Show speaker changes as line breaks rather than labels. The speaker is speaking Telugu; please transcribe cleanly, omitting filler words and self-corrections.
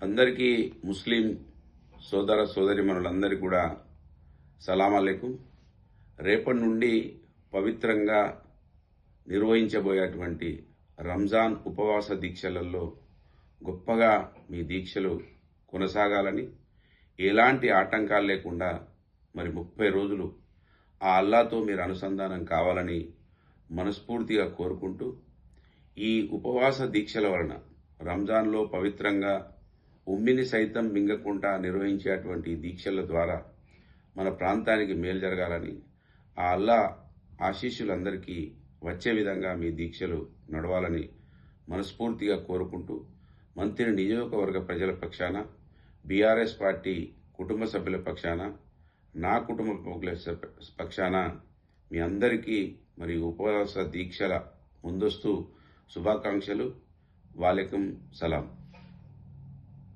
అందరికీ ముస్లిం సోదర సోదరిమణులందరికీ కూడా సలాం అలైకుం. రేపటి నుండి పవిత్రంగా నిర్వహించబోయేటువంటి రంజాన్ ఉపవాస దీక్షలలో గొప్పగా మీ దీక్షలు కొనసాగాలని, ఎలాంటి ఆటంకాలు లేకుండా మరి 30 రోజులు ఆ అల్లాతో మీరు అనుసంధానం కావాలని మనస్ఫూర్తిగా కోరుకుంటూ, ఈ ఉపవాస దీక్షల వలన రంజాన్లో పవిత్రంగా ఉమ్మిని సైతం మింగకుండా నిర్వహించేటువంటి దీక్షల ద్వారా మన ప్రాంతానికి మేలు జరగాలని, ఆ అల్లా ఆశీస్సులందరికీ వచ్చే విధంగా మీ దీక్షలు నడవాలని మనస్ఫూర్తిగా కోరుకుంటూ, మంత్రి నియోజకవర్గ ప్రజల పక్షాన, బీఆర్ఎస్ పార్టీ కుటుంబ సభ్యుల పక్షాన, నా కుటుంబ పక్షాన మీ అందరికీ మరి ఉపవాస దీక్షల ముందస్తు శుభాకాంక్షలు. వాలేకుం సలాం.